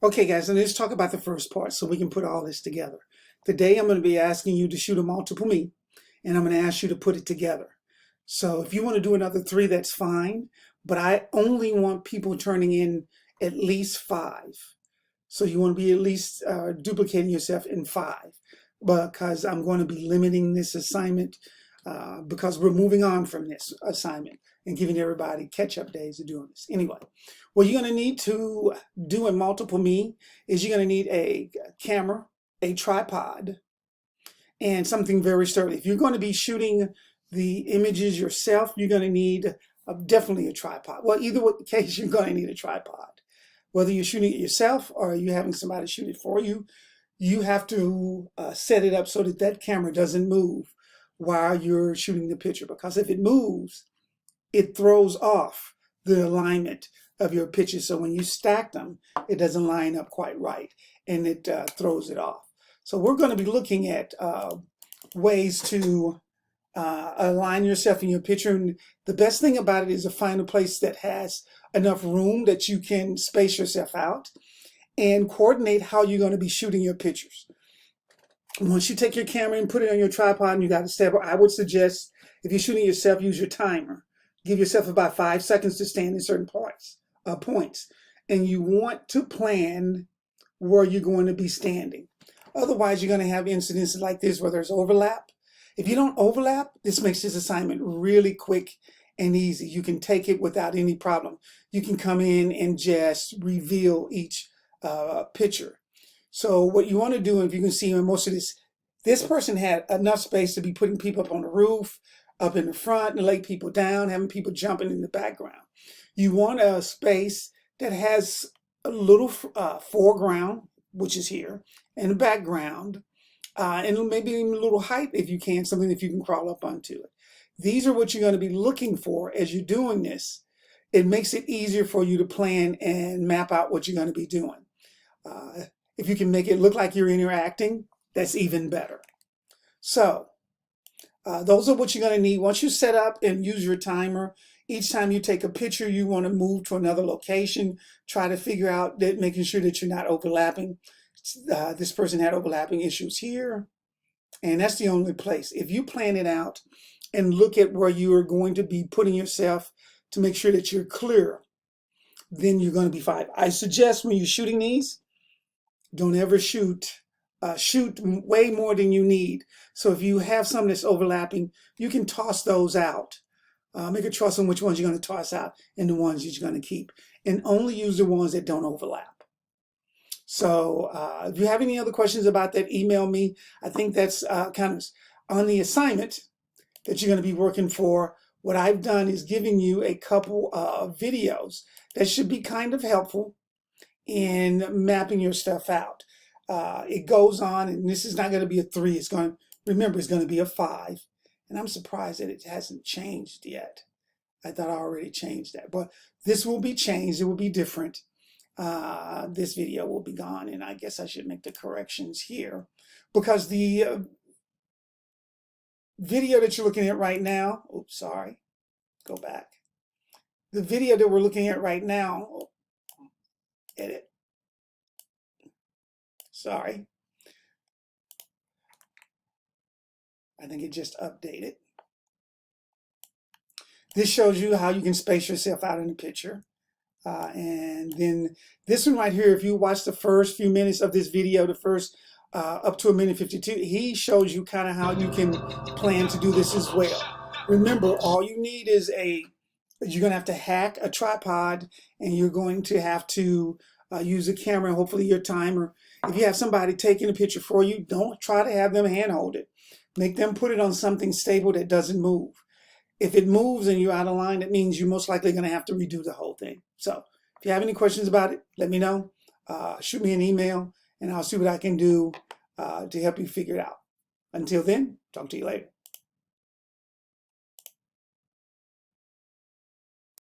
Okay, guys, and let's talk about the first part so we can put all this together. Today, I'm going to be asking you to shoot a multiple me, and I'm going to ask you to put it together. So if you want to do another three, that's fine, but I only want people turning in at least five. So you want to be at least duplicating yourself in five, because I'm going to be limiting this assignment because we're moving on from this assignment and giving everybody catch-up days of doing this. Anyway, what you're going to need to do in multiple me is you're going to need a camera, a tripod, and something very sturdy. If you're going to be shooting the images yourself, you're going to need definitely a tripod. Well, either case, you're going to need a tripod. Whether you're shooting it yourself or you're having somebody shoot it for you, you have to set it up so that that camera doesn't move while you're shooting the picture. Because if it moves, it throws off the alignment of your pictures. So when you stack them, it doesn't line up quite right, and it throws it off. So we're going to be looking at ways to align yourself in your picture. And the best thing about it is to find a place that has enough room that you can space yourself out and coordinate how you're going to be shooting your pictures. Once you take your camera and put it on your tripod and you got a step, I would suggest if you're shooting yourself, use your timer. Give yourself about 5 seconds to stand in certain points. And you want to plan where you're going to be standing. Otherwise, you're going to have incidences like this where there's overlap. If you don't overlap, this makes this assignment really quick and easy. You can take it without any problem. You can come in and just reveal each picture. So what you want to do, if you can see in most of this person had enough space to be putting people up on the roof, up in the front, and lay people down, having people jumping in the background. You want a space that has a little foreground, which is here, and a background, and maybe even a little height if you can, something that you can crawl up onto it. These are what you're going to be looking for as you're doing this. It makes it easier for you to plan and map out what you're going to be doing. If you can make it look like you're interacting, that's even better. So those are what you're going to need. Once you set up and use your timer, each time you take a picture, you want to move to another location, try to figure out that, making sure that you're not overlapping. This person had overlapping issues here, and that's the only place. If you plan it out and look at where you are going to be putting yourself to make sure that you're clear, then you're going to be fine. I suggest when you're shooting these, don't ever shoot way more than you need. So if you have some that's overlapping, you can toss those out. Make a choice on which ones you're going to toss out and the ones that you're going to keep. And only use the ones that don't overlap. So if you have any other questions about that, email me. I think that's kind of on the assignment that you're going to be working for. What I've done is giving you a couple of videos that should be kind of helpful in mapping your stuff out. It goes on, and this is not going to be a 3. It's going to, remember, it's going to be a 5. And I'm surprised that it hasn't changed yet. I thought I already changed that, but this will be changed. It will be different. This video will be gone, and I guess I should make the corrections here because the video that you're looking at right now, oops, sorry, go back. The video that we're looking at right now, edit, sorry. I think it just updated. This shows you how you can space yourself out in the picture. And then this one right here, if you watch the first few minutes of this video, the first up to 1:52, he shows you kind of how you can plan to do this as well. Remember, all you need is you're going to have to hack a tripod, and you're going to have to use a camera, and hopefully your timer. If you have somebody taking a picture for you, don't try to have them handhold it. Make them put it on something stable that doesn't move. If it moves and you're out of line, it means you're most likely going to have to redo the whole thing. So if you have any questions about it, let me know. Shoot me an email, and I'll see what I can do to help you figure it out. Until then, talk to you later.